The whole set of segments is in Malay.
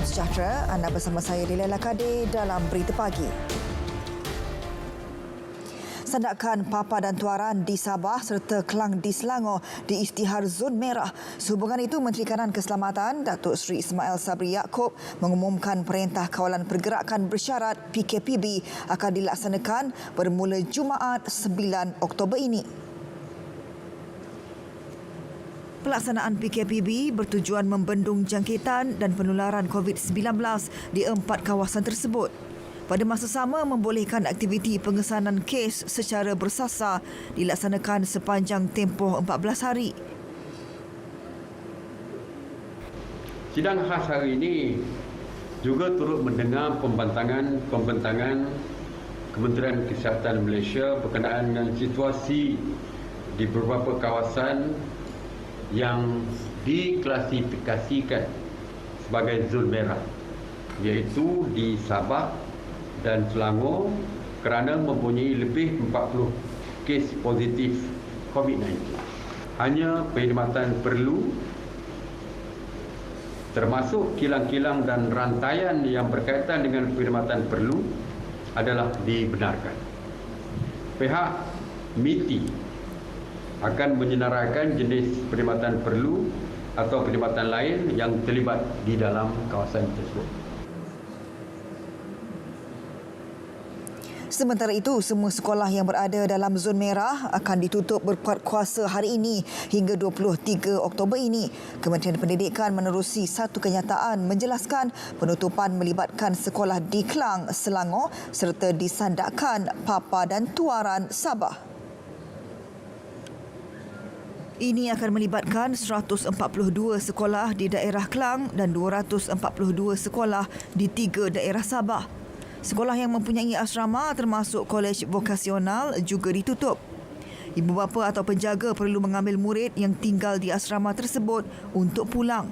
sejahtera, anda bersama saya Laila Kadir dalam Berita Pagi. Sandakan Papa dan Tuaran di Sabah serta Kelang di Selangor diisytihar zon merah. Sehubungan itu, Menteri Kanan Keselamatan Datuk Seri Ismail Sabri Yaakob mengumumkan Perintah Kawalan Pergerakan Bersyarat PKPB akan dilaksanakan bermula Jumaat 9 Oktober ini. Pelaksanaan PKPB bertujuan membendung jangkitan dan penularan COVID-19 di 4 kawasan tersebut. Pada masa sama, membolehkan aktiviti pengesanan kes secara bersasar dilaksanakan sepanjang tempoh 14 hari. Sidang khas hari ini juga turut mendengar pembentangan Kementerian Kesihatan Malaysia berkenaan dengan situasi di beberapa kawasan yang diklasifikasikan sebagai zon merah, iaitu di Sabah dan Selangor kerana mempunyai lebih 40 kes positif COVID-19. Hanya perkhidmatan perlu termasuk kilang-kilang dan rantaian yang berkaitan dengan perkhidmatan perlu adalah dibenarkan. Pihak MITI akan menyenaraikan jenis perkhidmatan perlu atau perkhidmatan lain yang terlibat di dalam kawasan tersebut. Sementara itu, semua sekolah yang berada dalam zon merah akan ditutup berkuat kuasa hari ini hingga 23 Oktober ini. Kementerian Pendidikan menerusi satu kenyataan menjelaskan penutupan melibatkan sekolah di Kelang, Selangor serta di Sandakan Papa dan Tuaran, Sabah. Ini akan melibatkan 142 sekolah di daerah Kelang dan 242 sekolah di 3 daerah Sabah. Sekolah yang mempunyai asrama termasuk kolej vokasional juga ditutup. Ibu bapa atau penjaga perlu mengambil murid yang tinggal di asrama tersebut untuk pulang.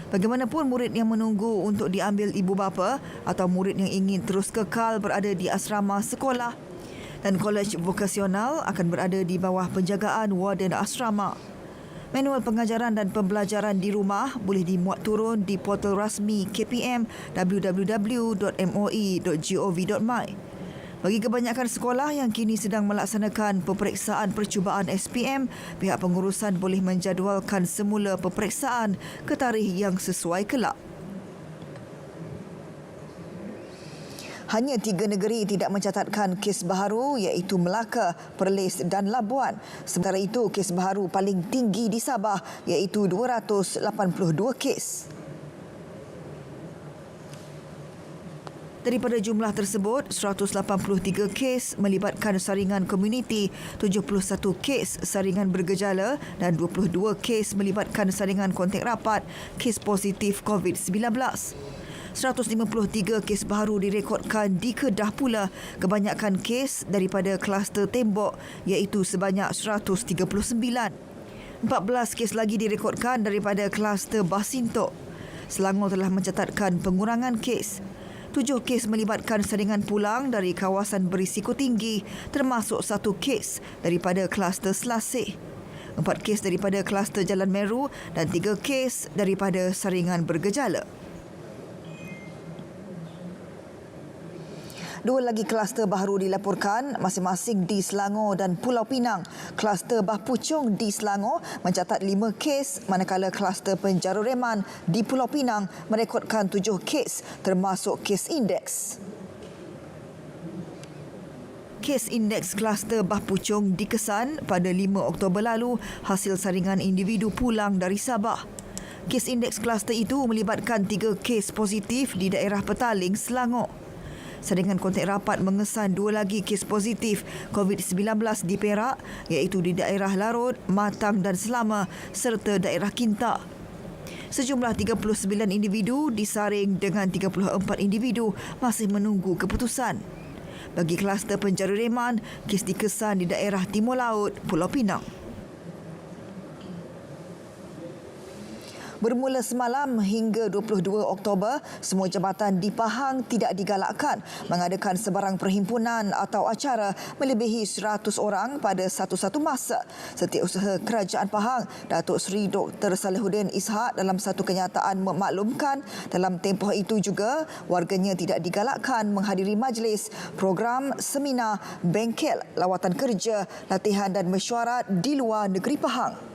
Bagaimanapun, murid yang menunggu untuk diambil ibu bapa atau murid yang ingin terus kekal berada di asrama sekolah dan kolej vokasional akan berada di bawah penjagaan warden asrama. Manual pengajaran dan pembelajaran di rumah boleh dimuat turun di portal rasmi KPM www.moi.gov.my. Bagi kebanyakan sekolah yang kini sedang melaksanakan peperiksaan percubaan SPM, pihak pengurusan boleh menjadualkan semula peperiksaan ke tarikh yang sesuai kelak. Hanya 3 negeri tidak mencatatkan kes baharu iaitu Melaka, Perlis dan Labuan. Sementara itu, kes baharu paling tinggi di Sabah iaitu 282 kes. Daripada jumlah tersebut, 183 kes melibatkan saringan komuniti, 71 kes saringan bergejala dan 22 kes melibatkan saringan kontak rapat kes positif COVID-19. 153 kes baharu direkodkan di Kedah pula, kebanyakan kes daripada kluster tembok iaitu sebanyak 139. 14 kes lagi direkodkan daripada kluster Basintok. Selangor telah mencatatkan pengurangan kes. 7 kes melibatkan saringan pulang dari kawasan berisiko tinggi, termasuk 1 kes daripada kluster Selasih. 4 kes daripada kluster Jalan Meru dan 3 kes daripada saringan bergejala. 2 lagi kluster baharu dilaporkan masing-masing di Selangor dan Pulau Pinang. Kluster Bah Puchong di Selangor mencatat 5 kes, manakala kluster Penjara Reman di Pulau Pinang merekodkan 7 kes termasuk kes indeks. Kes indeks kluster Bah Puchong dikesan pada 5 Oktober lalu hasil saringan individu pulang dari Sabah. Kes indeks kluster itu melibatkan 3 kes positif di daerah Petaling, Selangor. Saringan kontak rapat mengesan 2 lagi kes positif COVID-19 di Perak iaitu di daerah Larut, Matang dan Selama serta daerah Kinta. Sejumlah 39 individu disaring dengan 34 individu masih menunggu keputusan. Bagi kluster Penjara Reman, kes dikesan di daerah Timur Laut, Pulau Pinang. Bermula semalam hingga 22 Oktober, semua jabatan di Pahang tidak digalakkan mengadakan sebarang perhimpunan atau acara melebihi 100 orang pada satu-satu masa. Setiausaha Kerajaan Pahang, Datuk Seri Dr. Salihuddin Ishak dalam satu kenyataan memaklumkan dalam tempoh itu juga warganya tidak digalakkan menghadiri majlis, program, seminar, bengkel, lawatan kerja, latihan dan mesyuarat di luar negeri Pahang.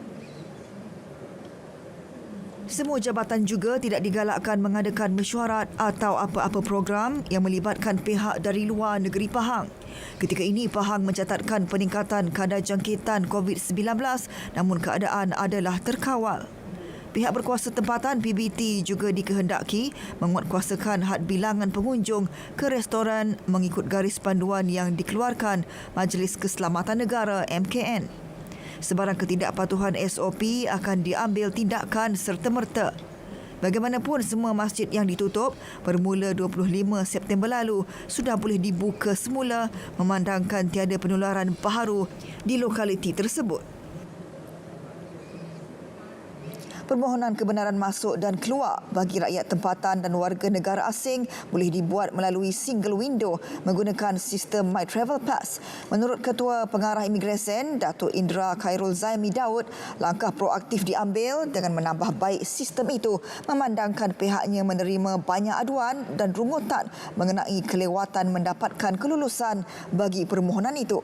Semua jabatan juga tidak digalakkan mengadakan mesyuarat atau apa-apa program yang melibatkan pihak dari luar negeri Pahang. Ketika ini, Pahang mencatatkan peningkatan kadar jangkitan COVID-19 namun keadaan adalah terkawal. Pihak berkuasa tempatan PBT juga dikehendaki menguatkuasakan had bilangan pengunjung ke restoran mengikut garis panduan yang dikeluarkan Majlis Keselamatan Negara MKN. Sebarang ketidakpatuhan SOP akan diambil tindakan serta-merta. Bagaimanapun, semua masjid yang ditutup bermula 25 September lalu sudah boleh dibuka semula memandangkan tiada penularan baharu di lokaliti tersebut. Permohonan kebenaran masuk dan keluar bagi rakyat tempatan dan warga negara asing boleh dibuat melalui single window menggunakan sistem My Travel Pass. Menurut Ketua Pengarah Imigresen, Datuk Indra Khairul Zaimi Daud, langkah proaktif diambil dengan menambah baik sistem itu memandangkan pihaknya menerima banyak aduan dan rungutan mengenai kelewatan mendapatkan kelulusan bagi permohonan itu.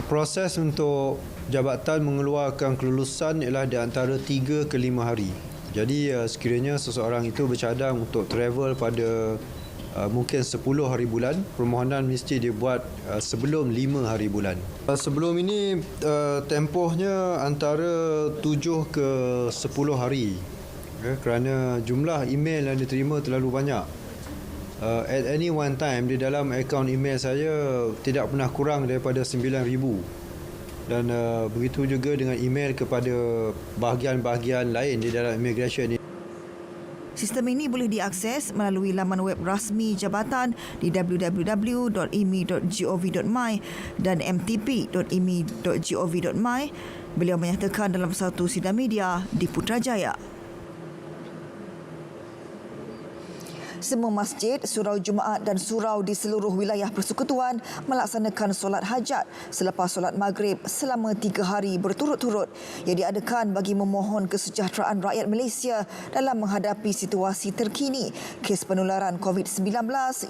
Proses untuk jabatan mengeluarkan kelulusan ialah di antara 3 ke 5 hari. Jadi sekiranya seseorang itu bercadang untuk travel pada mungkin 10 hari bulan, permohonan mesti dibuat sebelum 5 hari bulan. Sebelum ini tempohnya antara 7 ke 10 hari kerana jumlah email yang diterima terlalu banyak. At any one time di dalam akaun email saya tidak pernah kurang daripada 9,000 dan begitu juga dengan email kepada bahagian-bahagian lain di dalam immigration. Sistem ini boleh diakses melalui laman web rasmi jabatan di www.imi.gov.my dan mtp.imi.gov.my. Beliau menyatakan dalam satu sidang media di Putrajaya. Semua masjid, surau Jumaat dan surau di seluruh wilayah persekutuan melaksanakan solat hajat selepas solat maghrib selama 3 hari berturut-turut yang diadakan bagi memohon kesejahteraan rakyat Malaysia dalam menghadapi situasi terkini kes penularan COVID-19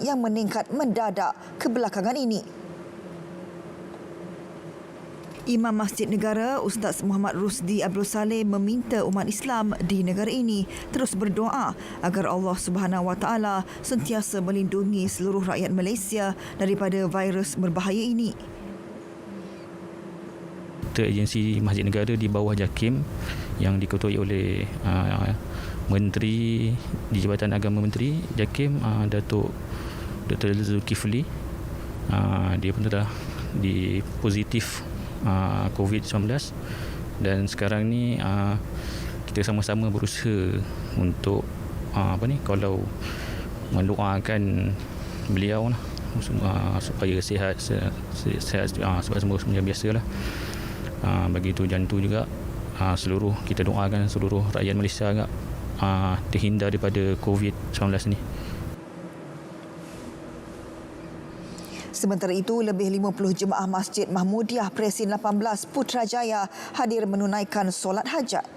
yang meningkat mendadak kebelakangan ini. Imam Masjid Negara Ustaz Muhammad Rusdi Abdul Saleh meminta umat Islam di negara ini terus berdoa agar Allah Subhanahu Wa Taala sentiasa melindungi seluruh rakyat Malaysia daripada virus berbahaya ini. Agensi Masjid Negara di bawah JAKIM yang diketuai oleh Menteri di Jabatan Agama Menteri JAKIM, Datuk Dr. Zulkifli, dia pun telah positif COVID-19 dan sekarang ni kita sama-sama berusaha untuk kalau mendoakan beliau lah, supaya sihat sebab semua macam biasalah. Begitu jantung juga seluruh kita doakan seluruh rakyat Malaysia agak terhindar daripada COVID-19 ni. Sementara itu, lebih 50 jemaah Masjid Mahmudiah Presin 18 Putrajaya hadir menunaikan solat hajat.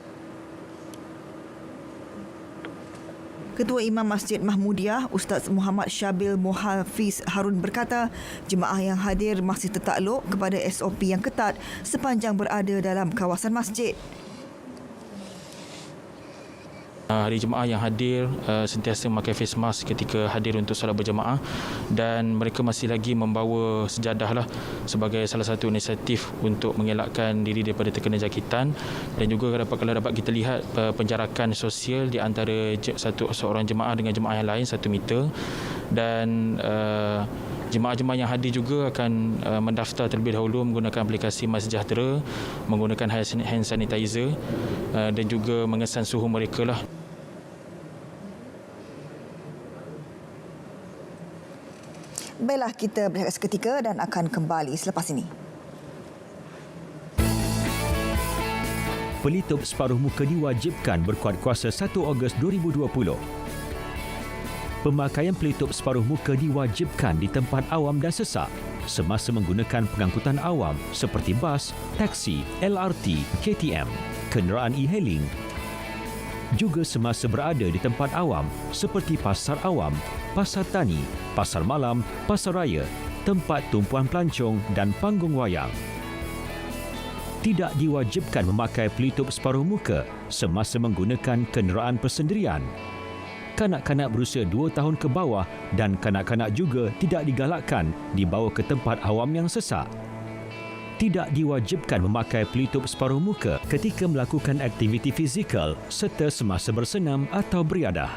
Ketua Imam Masjid Mahmudiah, Ustaz Muhammad Syabil Muhafiz Harun berkata, jemaah yang hadir masih tertakluk kepada SOP yang ketat sepanjang berada dalam kawasan masjid. Hari jemaah yang hadir sentiasa memakai face mask ketika hadir untuk solat berjemaah dan mereka masih lagi membawa sejadah lah sebagai salah satu inisiatif untuk mengelakkan diri daripada terkena jangkitan, dan juga kalau dapat kita lihat penjarakan sosial di antara seorang jemaah dengan jemaah yang lain 1 meter, dan jemaah-jemaah yang hadir juga akan mendaftar terlebih dahulu menggunakan aplikasi MySejahtera, menggunakan hand sanitizer dan juga mengesan suhu mereka lah. Baiklah, kita berehat seketika dan akan kembali selepas ini. pelitup separuh muka diwajibkan berkuat kuasa 1 Ogos 2020. Pemakaian pelitup separuh muka diwajibkan di tempat awam dan sesak semasa menggunakan pengangkutan awam seperti bas, taksi, LRT, KTM, kenderaan e-hailing. Juga semasa berada di tempat awam seperti pasar awam, pasar tani, pasar malam, pasar raya, tempat tumpuan pelancong dan panggung wayang. Tidak diwajibkan memakai pelitup separuh muka semasa menggunakan kenderaan persendirian. Kanak-kanak berusia 2 tahun ke bawah dan kanak-kanak juga tidak digalakkan dibawa ke tempat awam yang sesak. Tidak diwajibkan memakai pelitup separuh muka ketika melakukan aktiviti fizikal serta semasa bersenam atau beriadah.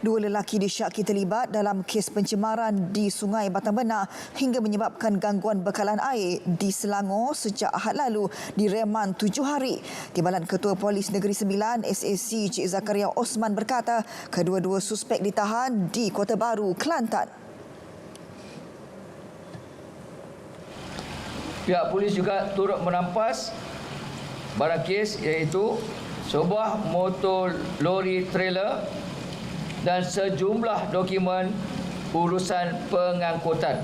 Dua lelaki disyaki terlibat dalam kes pencemaran di Sungai Batang Benar hingga menyebabkan gangguan bekalan air di Selangor sejak Ahad lalu direman 7 hari. Timbalan Ketua Polis Negeri Sembilan SAC Cik Zakaria Osman berkata kedua-dua suspek ditahan di Kota Baru, Kelantan. Pihak polis juga turut merampas barang kes iaitu sebuah motor lori trailer dan sejumlah dokumen urusan pengangkutan.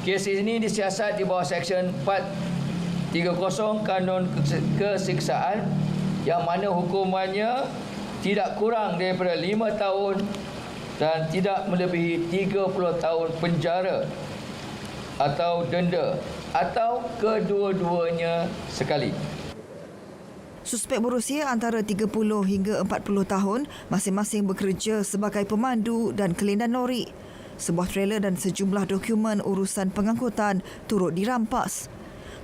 Kes ini disiasat di bawah Seksyen 430 Kanun Kesiksaan yang mana hukumannya tidak kurang daripada 5 tahun dan tidak melebihi 30 tahun penjara atau denda atau kedua-duanya sekali. Suspek berusia antara 30 hingga 40 tahun masing-masing bekerja sebagai pemandu dan kelindan lori. Sebuah trailer dan sejumlah dokumen urusan pengangkutan turut dirampas.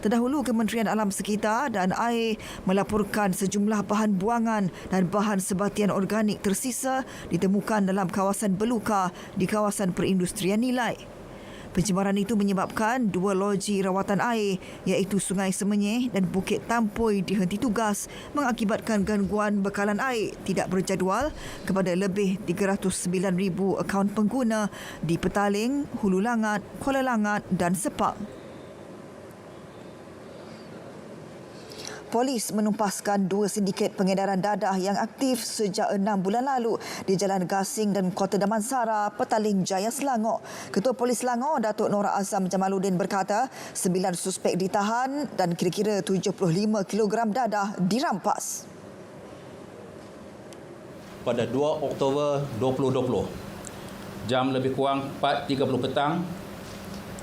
Terdahulu, Kementerian Alam Sekitar dan Air melaporkan sejumlah bahan buangan dan bahan sebatian organik tersisa ditemukan dalam kawasan Beluka di kawasan perindustrian Nilai. Pencemaran itu menyebabkan 2 loji rawatan air iaitu Sungai Semenyih dan Bukit Tampoi dihenti tugas mengakibatkan gangguan bekalan air tidak berjadual kepada lebih 309,000 akaun pengguna di Petaling, Hulu Langat, Kuala Langat dan Sepang. Polis menumpaskan 2 sindiket pengedaran dadah yang aktif sejak 6 bulan lalu di Jalan Gasing dan Kota Damansara, Petaling Jaya, Selangor. Ketua Polis Selangor, Datuk Nora Azam Jamaluddin berkata 9 suspek ditahan dan kira-kira 75 kilogram dadah dirampas. Pada 2 Oktober 2020, jam lebih kurang 4.30 petang,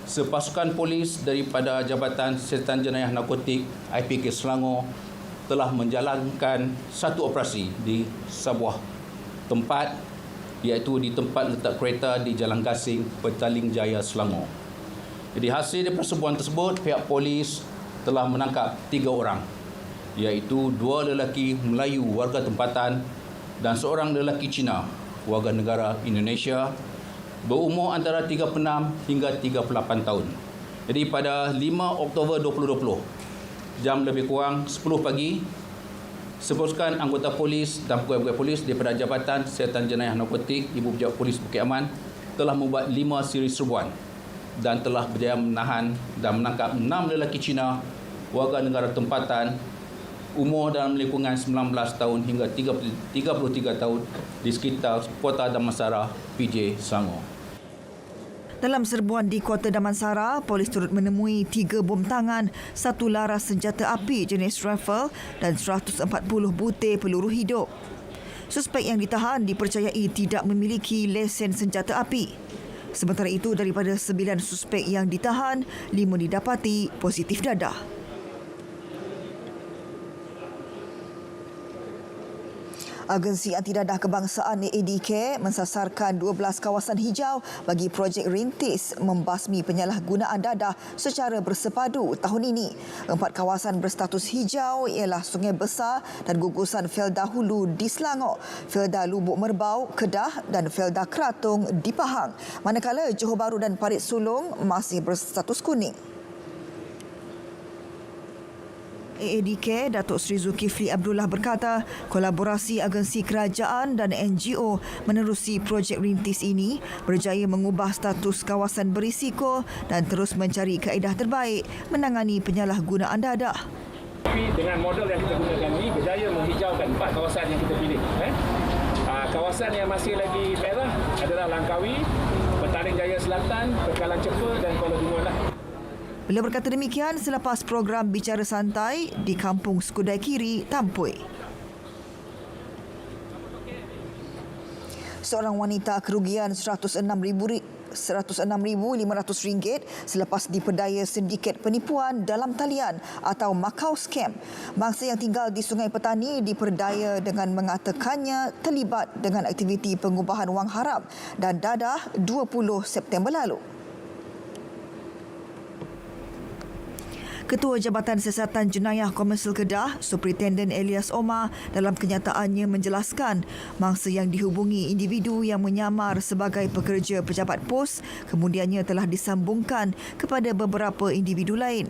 sepasukan polis daripada Jabatan Siasatan Jenayah Narkotik IPK Selangor telah menjalankan satu operasi di sebuah tempat iaitu di tempat letak kereta di Jalan Gasing, Petaling Jaya, Selangor. Jadi hasil dari persebuahan tersebut, pihak polis telah menangkap 3 orang iaitu 2 lelaki Melayu warga tempatan dan seorang lelaki Cina warga negara Indonesia berumur antara 36 hingga 38 tahun. Jadi pada 5 Oktober 2020, jam lebih kurang 10 pagi, sepasukan anggota polis dan pegawai polis daripada Jabatan Siasatan Jenayah Narkotik Ibu Pejabat Polis Bukit Aman telah membuat 5 siri serbuan dan telah berjaya menahan dan menangkap 6 lelaki Cina warga negara tempatan umur dalam lingkungan 19 tahun hingga 33 tahun di sekitar Kota Damansara, PJ, Selangor. Dalam serbuan di Kota Damansara, polis turut menemui 3 bom tangan, 1 laras senjata api jenis rifle dan 140 butir peluru hidup. Suspek yang ditahan dipercayai tidak memiliki lesen senjata api. Sementara itu, daripada 9 suspek yang ditahan, 5 didapati positif dadah. Agensi Antidadah Kebangsaan ADK mensasarkan 12 kawasan hijau bagi projek rintis membasmi penyalahgunaan dadah secara bersepadu tahun ini. 4 kawasan berstatus hijau ialah Sungai Besar dan gugusan Felda Hulu di Selangor, Felda Lubuk Merbau, Kedah dan Felda Kratung di Pahang. Manakala Johor Bahru dan Parit Sulong masih berstatus kuning. AADK Datuk Seri Zulkifli Abdullah berkata kolaborasi agensi kerajaan dan NGO menerusi projek rintis ini berjaya mengubah status kawasan berisiko dan terus mencari kaedah terbaik menangani penyalahgunaan dadah. Tapi dengan model yang kita gunakan ini berjaya menghijaukan 4 kawasan yang kita pilih. Kawasan yang masih lagi merah adalah Langkawi, Petaling Jaya Selatan, Pekalan Cepa dan Kuala Dungun lah. Beliau berkata demikian selepas program Bicara Santai di Kampung Skudai Kiri, Tampoi. Seorang wanita kerugian RM106,500 selepas diperdaya sindiket penipuan dalam talian atau Macau Scam. Bangsa yang tinggal di Sungai Petani diperdaya dengan mengatakannya terlibat dengan aktiviti pengubahan wang haram dan dadah 20 September lalu. Ketua Jabatan Siasatan Jenayah Komersial Kedah, Superintendent Elias Omar dalam kenyataannya menjelaskan mangsa yang dihubungi individu yang menyamar sebagai pekerja pejabat pos kemudiannya telah disambungkan kepada beberapa individu lain.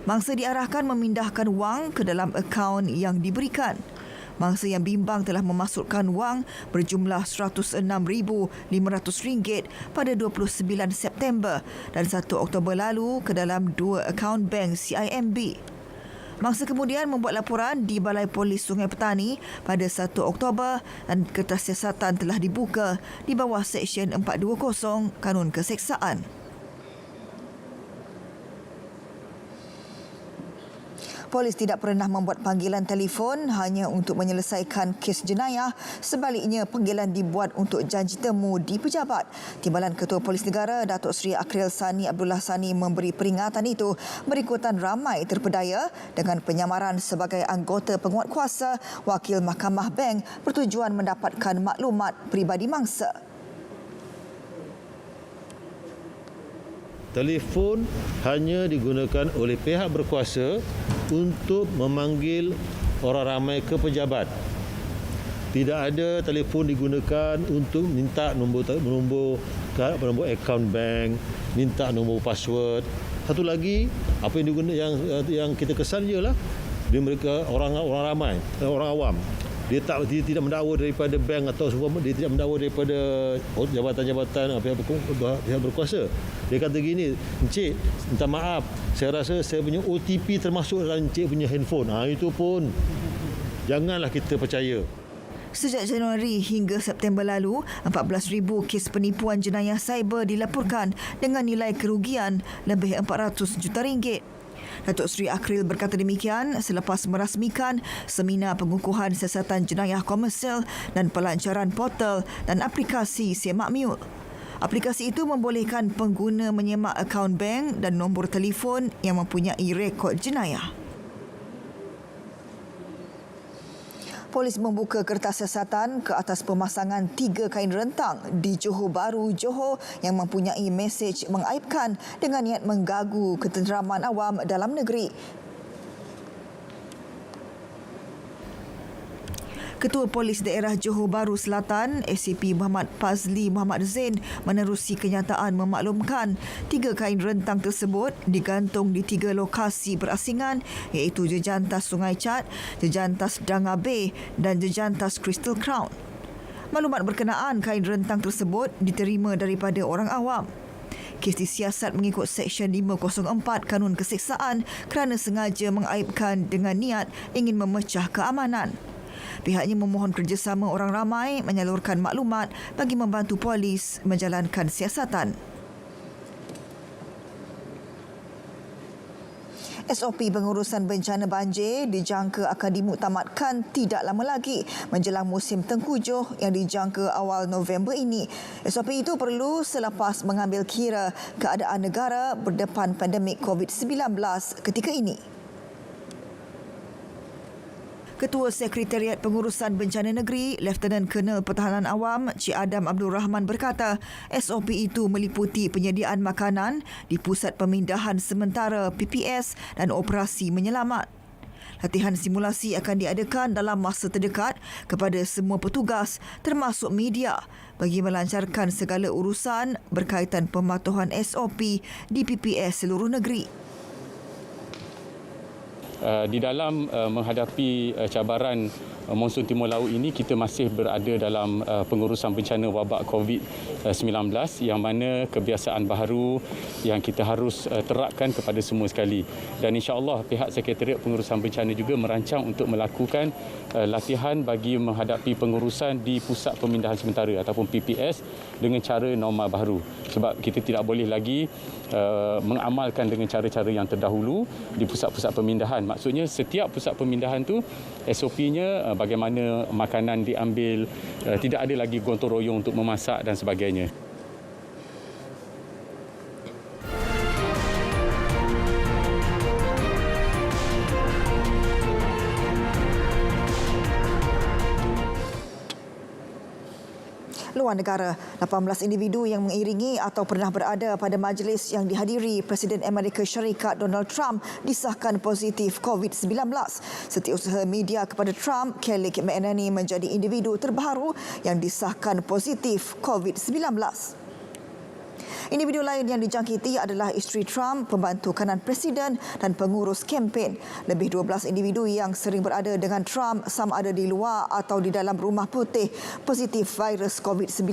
Mangsa diarahkan memindahkan wang ke dalam akaun yang diberikan. Mangsa yang bimbang telah memasukkan wang berjumlah RM106,500 pada 29 September dan 1 Oktober lalu ke dalam 2 akaun bank CIMB. Mangsa kemudian membuat laporan di Balai Polis Sungai Petani pada 1 Oktober dan kertas siasatan telah dibuka di bawah Seksyen 420 Kanun Keseksaan. Polis tidak pernah membuat panggilan telefon hanya untuk menyelesaikan kes jenayah. Sebaliknya, panggilan dibuat untuk janji temu di pejabat. Timbalan Ketua Polis Negara Datuk Seri Akril Sani Abdullah Sani memberi peringatan itu berikutan ramai terpedaya dengan penyamaran sebagai anggota penguatkuasa wakil Mahkamah Bank bertujuan mendapatkan maklumat peribadi mangsa. Telefon hanya digunakan oleh pihak berkuasa untuk memanggil orang ramai ke pejabat. Tidak ada telefon digunakan untuk minta nombor akaun bank, minta nombor password. Satu lagi, apa yang digunakan yang kita kesan ialah mereka orang ramai, orang awam. Dia tidak mendakwa daripada bank atau semua, dia tidak mendakwa daripada jabatan-jabatan pihak berkuasa. Dia kata gini, "Encik, minta maaf, saya rasa saya punya OTP termasuk dalam encik punya handphone." Itu pun janganlah kita percaya. Sejak Januari hingga September lalu, 14,000 kes penipuan jenayah cyber dilaporkan dengan nilai kerugian lebih RM400 juta. Datuk Seri Akril berkata demikian selepas merasmikan seminar pengukuhan siasatan jenayah komersial dan pelancaran portal dan aplikasi Semak Miul. Aplikasi itu membolehkan pengguna menyemak akaun bank dan nombor telefon yang mempunyai rekod jenayah. Polis membuka kertas siasatan ke atas pemasangan 3 kain rentang di Johor Bahru, Johor yang mempunyai mesej mengaibkan dengan niat menggagu ketenteraman awam dalam negeri. Ketua Polis Daerah Johor Bahru Selatan, SCP Muhammad Fazli Muhammad Zain menerusi kenyataan memaklumkan 3 kain rentang tersebut digantung di 3 lokasi berasingan iaitu Jejantas Sungai Chat, Jejantas Danga Bay dan Jejantas Crystal Crown. Maklumat berkenaan kain rentang tersebut diterima daripada orang awam. Kes disiasat mengikut Seksyen 504 Kanun Keseksaan kerana sengaja mengaibkan dengan niat ingin memecah keamanan. Pihaknya memohon kerjasama orang ramai menyalurkan maklumat bagi membantu polis menjalankan siasatan. SOP pengurusan bencana banjir dijangka akan dimuktamadkan tidak lama lagi menjelang musim tengkujuh yang dijangka awal November ini. SOP itu perlu selepas mengambil kira keadaan negara berdepan pandemik COVID-19 ketika ini. Ketua Sekretariat Pengurusan Bencana Negeri, Lieutenant Colonel Pertahanan Awam, Cik Adam Abdul Rahman berkata, SOP itu meliputi penyediaan makanan di Pusat Pemindahan Sementara PPS dan operasi menyelamat. Latihan simulasi akan diadakan dalam masa terdekat kepada semua petugas termasuk media bagi melancarkan segala urusan berkaitan pematuhan SOP di PPS seluruh negeri. Di dalam menghadapi cabaran monsun timur laut ini, kita masih berada dalam pengurusan bencana wabak COVID-19 yang mana kebiasaan baru yang kita harus terapkan kepada semua sekali. Dan insya-Allah pihak Sekretariat Pengurusan Bencana juga merancang untuk melakukan latihan bagi menghadapi pengurusan di Pusat Pemindahan Sementara ataupun PPS dengan cara normal baru. Sebab kita tidak boleh lagi mengamalkan dengan cara-cara yang terdahulu di pusat-pusat pemindahan. Maksudnya setiap pusat pemindahan tu SOP-nya bagaimana makanan diambil, tidak ada lagi gotong royong untuk memasak dan sebagainya. Luar negara, 18 individu yang mengiringi atau pernah berada pada majlis yang dihadiri Presiden Amerika Syarikat Donald Trump disahkan positif COVID-19. Setiausaha media kepada Trump, Kelly McEnany, menjadi individu terbaru yang disahkan positif COVID-19. Individu lain yang dijangkiti adalah isteri Trump, pembantu kanan Presiden dan pengurus kempen. Lebih 12 individu yang sering berada dengan Trump sama ada di luar atau di dalam Rumah Putih positif virus COVID-19.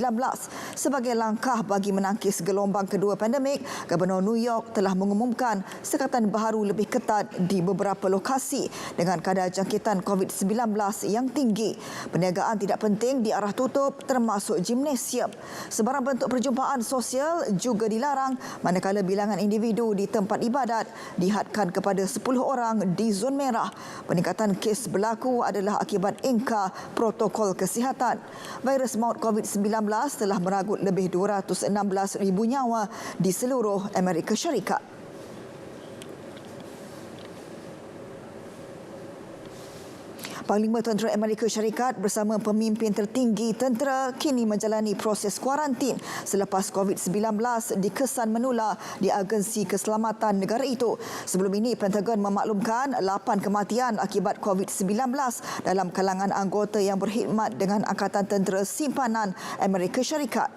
Sebagai langkah bagi menangkis gelombang kedua pandemik, Gubernur New York telah mengumumkan sekatan baharu lebih ketat di beberapa lokasi dengan kadar jangkitan COVID-19 yang tinggi. Perniagaan tidak penting di arah tutup termasuk gimnasium. Sebarang bentuk perjumpaan sosial juga dilarang, manakala bilangan individu di tempat ibadat dihadkan kepada 10 orang di zon merah. Peningkatan kes berlaku adalah akibat engkar protokol kesihatan. Virus maut COVID-19 telah meragut lebih 216,000 nyawa di seluruh Amerika Syarikat. Panglima Tentera Amerika Syarikat bersama pemimpin tertinggi tentera kini menjalani proses kuarantin selepas COVID-19 dikesan menular di Agensi Keselamatan Negara itu. Sebelum ini, Pentagon memaklumkan 8 kematian akibat COVID-19 dalam kalangan anggota yang berkhidmat dengan Angkatan Tentera Simpanan Amerika Syarikat.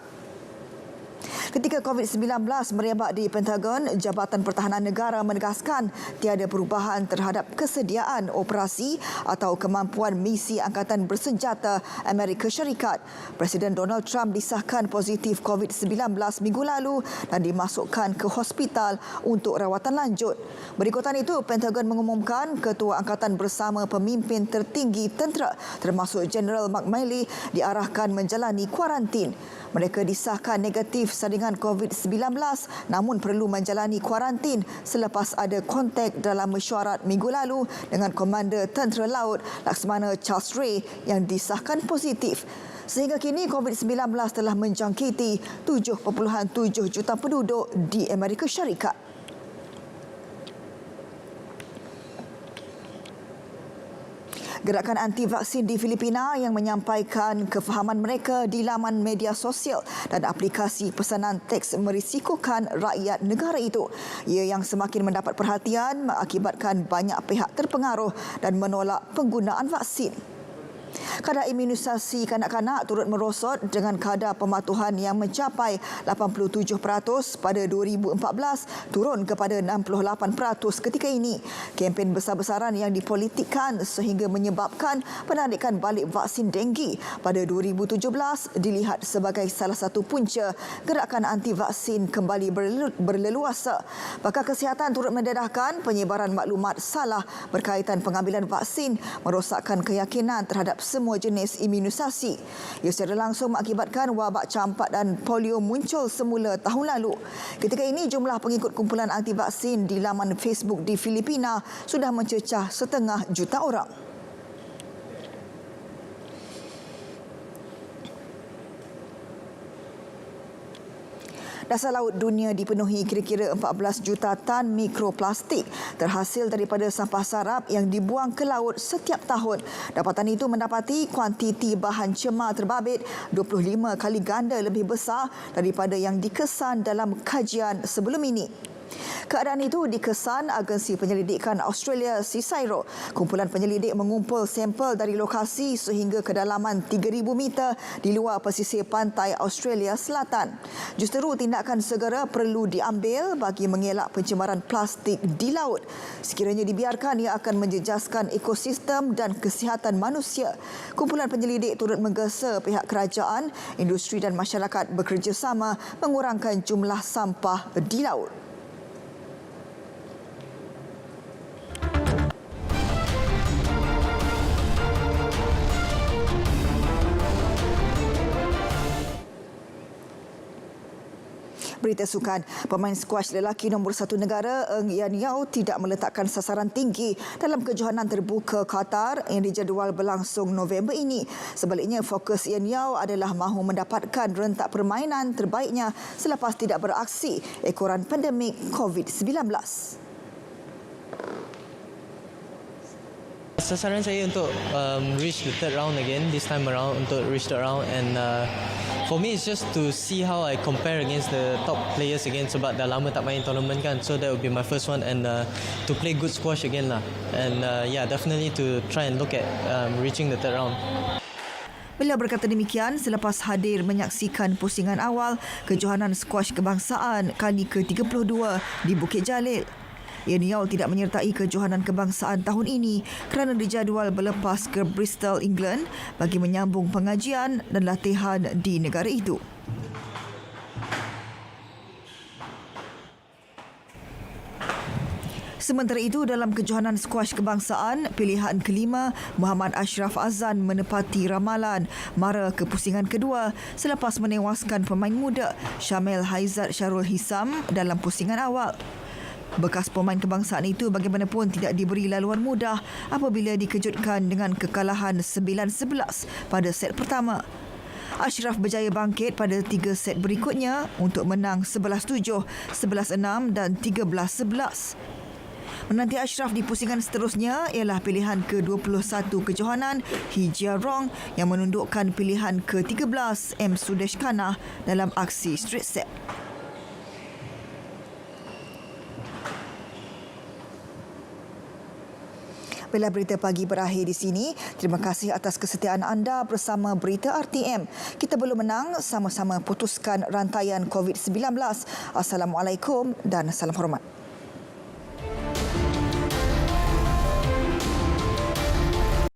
Ketika COVID-19 merebak di Pentagon, Jabatan Pertahanan Negara menegaskan tiada perubahan terhadap kesediaan operasi atau kemampuan misi Angkatan Bersenjata Amerika Syarikat. Presiden Donald Trump disahkan positif COVID-19 minggu lalu dan dimasukkan ke hospital untuk rawatan lanjut. Berikutan itu, Pentagon mengumumkan Ketua Angkatan bersama pemimpin tertinggi tentera termasuk Jeneral Mark Milley diarahkan menjalani kuarantin. Mereka disahkan negatif sandingan COVID-19 namun perlu menjalani kuarantin selepas ada kontak dalam mesyuarat minggu lalu dengan Komander Tentera Laut Laksamana Charles Ray yang disahkan positif. Sehingga kini COVID-19 telah menjangkiti 7.7 juta penduduk di Amerika Syarikat. Gerakan anti-vaksin di Filipina yang menyampaikan kefahaman mereka di laman media sosial dan aplikasi pesanan teks merisikokan rakyat negara itu. Ia yang semakin mendapat perhatian mengakibatkan banyak pihak terpengaruh dan menolak penggunaan vaksin. Kadar imunisasi kanak-kanak turut merosot dengan kadar pematuhan yang mencapai 87% pada 2014 turun kepada 68% ketika ini. Kempen besar-besaran yang dipolitikkan sehingga menyebabkan penarikan balik vaksin denggi pada 2017 dilihat sebagai salah satu punca gerakan anti-vaksin kembali berleluasa. Pakar kesihatan turut mendedahkan penyebaran maklumat salah berkaitan pengambilan vaksin merosakkan keyakinan terhadap semua jenis imunisasi. Ia secara langsung mengakibatkan wabak campak dan polio muncul semula tahun lalu. Ketika ini, jumlah pengikut kumpulan anti-vaksin di laman Facebook di Filipina sudah mencecah 500,000 orang. Dasar laut dunia dipenuhi kira-kira 14 juta tan mikroplastik terhasil daripada sampah sarap yang dibuang ke laut setiap tahun. Dapatan itu mendapati kuantiti bahan cemar terbabit 25 kali ganda lebih besar daripada yang dikesan dalam kajian sebelum ini. Keadaan itu dikesan Agensi Penyelidikan Australia CSIRO. Kumpulan penyelidik mengumpul sampel dari lokasi sehingga kedalaman 3,000 meter di luar pesisir pantai Australia Selatan. Justeru tindakan segera perlu diambil bagi mengelak pencemaran plastik di laut. Sekiranya dibiarkan, ia akan menjejaskan ekosistem dan kesihatan manusia. Kumpulan penyelidik turut menggesa pihak kerajaan, industri dan masyarakat bekerjasama mengurangkan jumlah sampah di laut. Berita sukan, pemain skuash lelaki nombor 1 negara Eng Yan Yao tidak meletakkan sasaran tinggi dalam kejohanan terbuka Qatar yang dijadual berlangsung November ini. Sebaliknya, fokus Yan Yao adalah mahu mendapatkan rentak permainan terbaiknya selepas tidak beraksi ekoran pandemik COVID-19. Sasaran saya untuk reach the third round again, this time around untuk reach the round, and for me it's just to see how I compare against the top players again, sebab dah lama tak main tournament kan, so that would be my first one, and to play good squash again lah, and yeah, definitely to try and look at reaching the third round. Beliau berkata demikian selepas hadir menyaksikan pusingan awal kejohanan skuash kebangsaan kali ke-32 di Bukit Jalil. Yan Yao tidak menyertai kejohanan kebangsaan tahun ini kerana dijadual berlepas ke Bristol, England bagi menyambung pengajian dan latihan di negara itu. Sementara itu, dalam kejohanan skuash kebangsaan, pilihan kelima Muhammad Ashraf Azan menepati ramalan mara ke pusingan kedua selepas menewaskan pemain muda Syamil Haizat Syarul Hisam dalam pusingan awal. Bekas pemain kebangsaan itu bagaimanapun tidak diberi laluan mudah apabila dikejutkan dengan kekalahan 9-11 pada set pertama. Ashraf berjaya bangkit pada 3 set berikutnya untuk menang 11-7, 11-6 dan 13-11. Menanti Ashraf di pusingan seterusnya ialah pilihan ke-21 kejohanan Hijia Rong yang menundukkan pilihan ke-13 M. Sudesh Khanna dalam aksi straight set. Bila berita pagi berakhir di sini, terima kasih atas kesetiaan anda bersama Berita RTM. Kita belum menang, sama-sama putuskan rantaian COVID-19. Assalamualaikum dan salam hormat.